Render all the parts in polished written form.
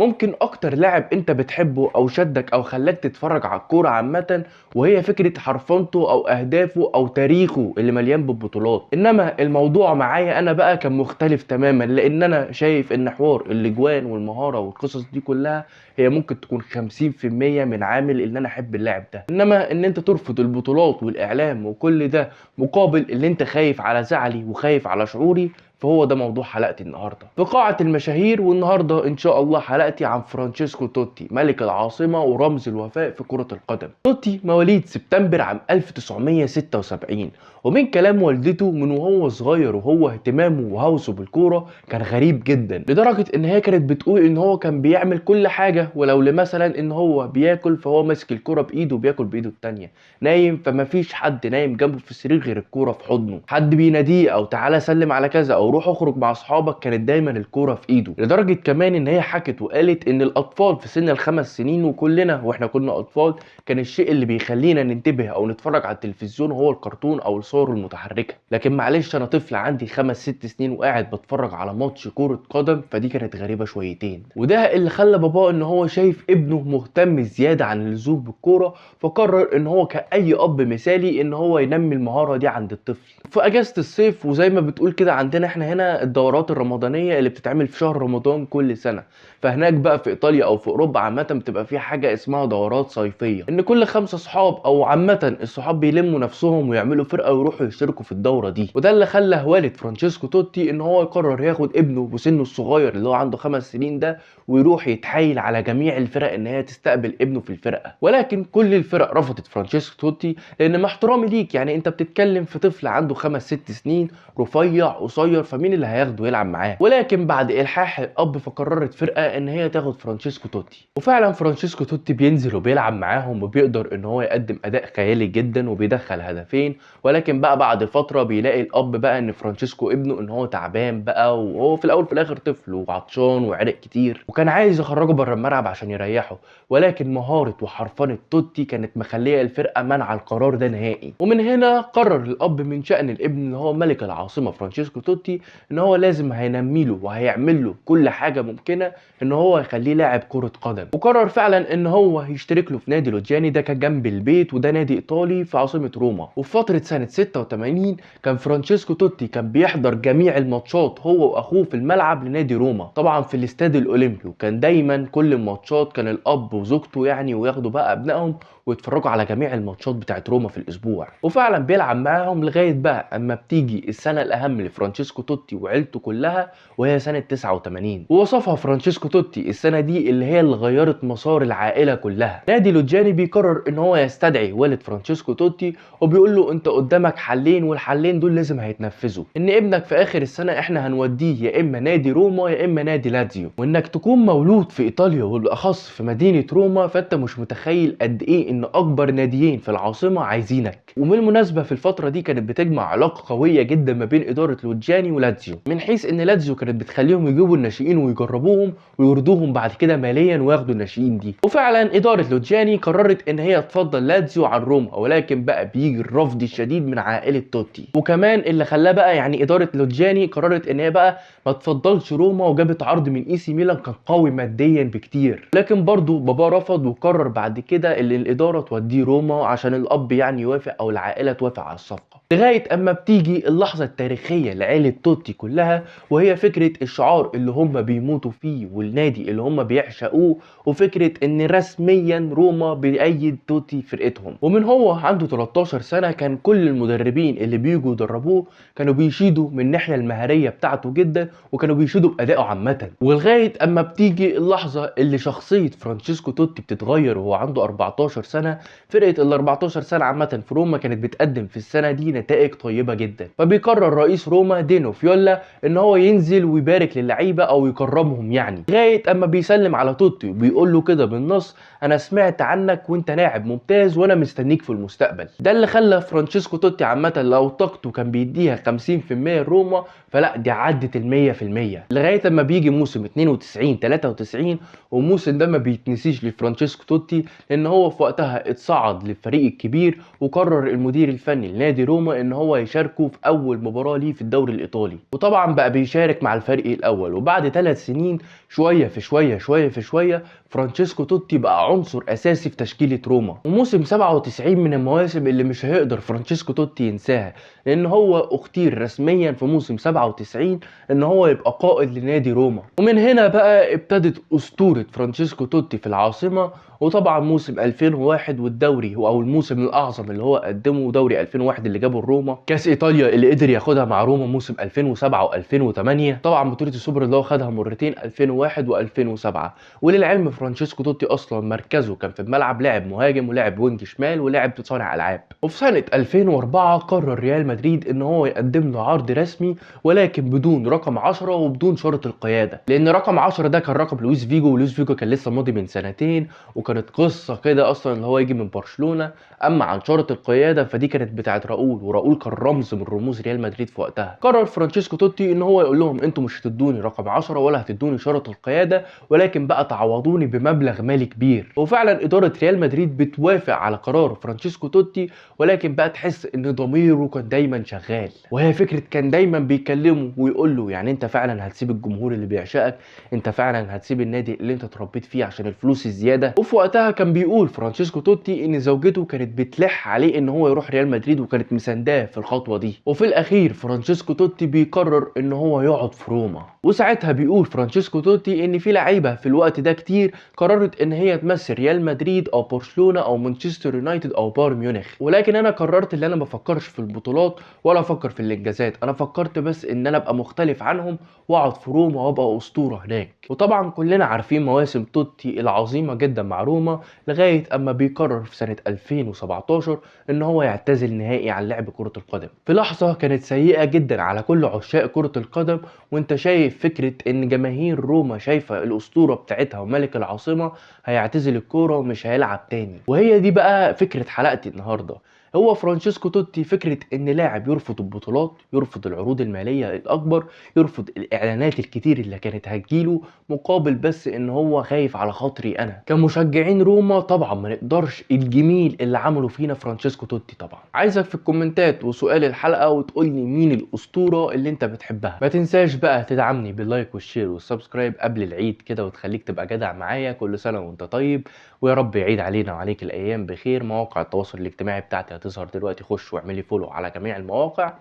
ممكن اكتر لاعب انت بتحبه او شدك او خلاك تتفرج على الكوره عامه، وهي فكره حرفنته او اهدافه او تاريخه اللي مليان بالبطولات. انما الموضوع معايا انا بقى كان مختلف تماما، لان انا شايف ان حوار الاجوان والمهاره والقصص دي كلها هي ممكن تكون 50% من عامل ان انا احب اللاعب ده. انما ان انت ترفض البطولات والاعلام وكل ده مقابل اللي انت خايف على زعلي وخايف على شعوري، فهو ده موضوع حلقتي النهارده في قاعة المشاهير. والنهارده ان شاء الله حلقتي عن فرانشيسكو توتي، ملك العاصمة ورمز الوفاء في كرة القدم. توتي مواليد سبتمبر عام 1976، ومن كلام والدته من وهو صغير وهو اهتمامه وهوسه بالكورة كان غريب جدا، لدرجة ان هي كانت بتقول ان هو كان بيعمل كل حاجة، ولو مثلا ان هو بياكل فهو ماسك الكورة بايده وبياكل بايده التانية، نايم فما فيش حد نايم جنبه في السرير غير الكورة في حضنه، حد بيناديه او تعالى سلم على كذا او روح اخرج مع اصحابك كانت دايما الكورة في ايده. لدرجة كمان ان هي حكت وقالت ان الاطفال في سن ال5 سنين وكلنا واحنا كنا اطفال كان الشيء اللي بيخلينا ننتبه او نتفرج على التلفزيون هو الكرتون او الصور المتحركة. لكن معلش انا طفل عندي 5 6 سنين وقاعد بتفرج على ماتش كرة قدم، فدي كانت غريبة شويتين. وده اللي خلى باباه ان هو شايف ابنه مهتم زيادة عن اللزوم بالكورة، فقرر ان هو كأي اب مثالي ان هو ينمي المهارة دي عند الطفل. في اجازة الصيف، وزي ما بتقول كده عندنا احنا هنا الدورات الرمضانية اللي بتتعمل في شهر رمضان كل سنة، فهناك بقى في ايطاليا او في اوروبا عامة بتبقى في حاجة اسمها دورات صيفية، ان كل 5 صحاب او عامة الصحاب بيلموا نفسهم ويعملوا فرقة ويروحوا يشتركوا في الدورة دي. وده اللي خلى والد فرانشيسكو توتي ان هو يقرر ياخد ابنه بسنه الصغير اللي هو عنده 5 سنين ده ويروح يتحايل على جميع الفرق ان هي تستقبل ابنه في الفرقة. ولكن كل الفرق رفضت فرانشيسكو توتي، لان مع احترامي ليك يعني انت بتتكلم في طفل عنده 5 6 سنين رفيع قصير، فمين اللي هياخده يلعب معاه؟ ولكن بعد الحاح الاب فقررت فرقه ان هي تاخد فرانشيسكو توتي، وفعلا فرانشيسكو توتي بينزل وبيلعب معاهم وبيقدر ان هو يقدم اداء خيالي جدا وبيدخل هدفين. ولكن بقى بعد فتره بيلاقي الاب بقى ان فرانشيسكو ابنه ان هو تعبان بقى، وهو في الاول في الاخر طفل وعطشان وعرق كتير، وكان عايز يخرجه بره الملعب عشان يريحه. ولكن مهاره وحرفنه توتي كانت مخليه الفرقه منع القرار ده نهائي. ومن هنا قرر الاب من شأن الابن اللي هو ملك العاصمه فرانشيسكو توتي ان هو لازم هينمي له وهيعمل له كل حاجه ممكنه ان هو يخليه لاعب كره قدم. وقرر فعلا ان هو يشترك له في نادي لوجاني، ده كان جنب البيت وده نادي ايطالي في عاصمه روما. وفي فتره سنه 86 كان فرانشيسكو توتي كان بيحضر جميع الماتشات هو واخوه في الملعب لنادي روما، طبعا في الاستاد الاولمبي. وكان دايما كل الماتشات كان الاب وزوجته يعني وياخدوا بقى ابنائهم ويتفرجوا على جميع الماتشات بتاعت روما في الاسبوع. وفعلا بيلعب معاهم لغايه بقى اما بتيجي السنه الاهم لفرانشيسكو توتي وعيلته كلها، وهي سنه 89. ووصفها فرانشيسكو توتي السنه دي اللي هي اللي غيرت مسار العائله كلها. نادي لوجاني بيقرر ان هو يستدعي والد فرانشيسكو توتي وبيقول له انت قدامك حلين، والحلين دول لازم هيتنفذوا، ان ابنك في اخر السنه احنا هنوديه يا اما نادي روما يا اما نادي لاتزيو، وانك تكون مولود في ايطاليا وبالاخص في مدينه روما، فانت مش متخيل قد ايه ان اكبر ناديين في العاصمه عايزينك. وبالمناسبه في الفتره دي كانت بتجمع علاقه قويه جدا ما بين اداره لوجاني ولاتزيو، من حيث ان لاتزيو كانت بتخليهم يجيبوا الناشئين ويجربوهم ويرضوهم بعد كده ماليا وياخدوا الناشئين دي. وفعلا اداره لوجاني قررت ان هي تفضل لاتزيو عن روما، ولكن بقى بيجي الرفض الشديد من عائله توتي. وكمان اللي خلاه بقى يعني اداره لوجاني قررت ان هي بقى ما تفضلش روما، وجابت عرض من اي سي ميلان كان قوي ماديا بكتير. لكن برضو بابا رفض وقرر بعد كده ان الاداره توديه روما عشان الاب يعني يوافق او العائله توافق على الصفقه. لغايه اما بتيجي اللحظه التاريخيه لعيله توتي كلها، وهي فكره الشعار اللي هم بيموتوا فيه والنادي اللي هم بيعشقوه، وفكره ان رسميا روما بيأيد توتي فرقتهم. ومن هو عنده 13 سنه كان كل المدربين اللي بيجوا يدربوه كانوا بيشيدوا من الناحيه المهاريه بتاعته جدا، وكانوا بيشيدوا بادائه عامه. ولغايه اما بتيجي اللحظه اللي شخصيه فرانشيسكو توتي بتتغير وهو عنده 14 سنه. فرقه ال 14 سنه عامه في روما كانت بتقدم في السنه دي نتائج طيبه جدا، فبيقرر رئيس روما دينو فيولا ان هو ينزل ويبارك للعيبه او يكرمهم يعني. لغايه اما بيسلم على توتي وبيقول له كده بالنص انا سمعت عنك وانت لاعب ممتاز وانا مستنيك في المستقبل. ده اللي خلى فرانشيسكو توتي عامه لو طاقته كان بيديها 50% لروما، فلا دي عدت ال 100%. لغايه اما بيجي موسم 92 93، والموسم ده ما بيتنسيش لفرانشيسكو توتي، لان هو في وقتها اتصعد للفريق الكبير، وقرر المدير الفني لنادي روما ان هو يشاركه في اول مباراه ليه في الدوري الايطالي. الايطالي، وطبعا بقى بيشارك مع الفريق الاول. وبعد 3 سنين شويه في شويه شويه في شويه فرانشيسكو توتي بقى عنصر اساسي في تشكيله روما. وموسم 97 من المواسم اللي مش هيقدر فرانشيسكو توتي ينساها، لان هو اختير رسميا في موسم 97 ان هو يبقى قائد لنادي روما. ومن هنا بقى ابتدت اسطوره فرانشيسكو توتي في العاصمه. وطبعا موسم 2001 والدوري او الموسم الاعظم اللي هو قدمه دوري 2001 اللي جابه روما، كاس ايطاليا اللي قدر ياخدها مع روما موسم 2007 و2008، طبعا بطوله السوبر اللي هو خدها مرتين 2001 و2007. وللعلم فرانشيسكو توتي اصلا مركزه كان في الملعب لاعب مهاجم ولاعب وينج شمال ولاعب صانع العاب. وفي سنه 2004 قرر ريال مدريد ان هو يقدم له عرض رسمي ولكن بدون رقم 10 وبدون شرط القياده، لان رقم 10 ده كان رقم لويس فيجو، ولويس فيجو كان لسه ماضي من سنتين وكانت قصه كده اصلا ان هو يجي من برشلونه. اما عن شرط القياده فدي كانت بتاعه راؤول، وراؤول كان رمز من رموز ريال مدريد في وقتها. قرر فرانشيسكو توتي ان هو يقول لهم انتوا مش هتدوني رقم 10 ولا هتدوني شرط القياده، ولكن بقى تعوضوني بمبلغ مالي كبير. وفعلا اداره ريال مدريد بتوافق على قرار فرانشيسكو توتي، ولكن بقى تحس ان ضميره كان دايما شغال. وهي فكره كان دايما بيكلمه ويقول له يعني انت فعلا هتسيب الجمهور اللي بيعشقك؟ انت فعلا هتسيب النادي اللي انت اتربيت فيه عشان الفلوس الزياده؟ وفي وقتها كان بيقول فرانشيسكو توتي ان زوجته كانت بتلح عليه ان هو يروح ريال مدريد وكانت مسانداه في الخطوه دي. وفي الاخير فرانشيسكو توتي بيقرر ان هو يقعد في روما. وساعتها بيقول فرانشيسكو توتي ان في لعيبه في الوقت ده كتير قررت ان هي تمثل ريال مدريد او برشلونه او مانشستر يونايتد او بايرن ميونخ، ولكن انا قررت ان انا ما افكرش في البطولات ولا افكر في الانجازات، انا فكرت بس ان انا ابقى مختلف عنهم واقعد في روما وابقى اسطوره هناك. وطبعا كلنا عارفين مواسم توتي العظيمه جدا مع روما لغايه اما بيقرر في سنه 2017 ان هو يعتزل نهائي عن لعب كره القدم، في لحظه كانت سيئه جدا على كل عشاق كره القدم. وانت شايف فكره ان جماهير روما شايفه الاسطوره بتاعتها وملك العاصمه هيعتزل الكوره ومش هيلعب تاني. وهي دي بقى فكره حلقتي النهارده. هو فرانشيسكو توتي فكرة ان لاعب يرفض البطولات، يرفض العروض المالية الاكبر، يرفض الاعلانات الكتير اللي كانت هتجيله مقابل بس ان هو خايف على خاطري انا كمشجعين روما. طبعا ما نقدرش الجميل اللي عمله فينا فرانشيسكو توتي. طبعا عايزك في الكومنتات وسؤال الحلقة وتقولي مين الاسطورة اللي انت بتحبها. ما تنساش بقى تدعمني باللايك والشير والسبسكرايب قبل العيد كده وتخليك تبقى جدع معايا. كل سنة وانت طيب، ويا رب يعيد علينا وعليك الايام بخير. مواقع التواصل الاجتماعي بتاعتي هتظهر دلوقتي، خش واعملي فولو على جميع المواقع.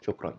شكرا.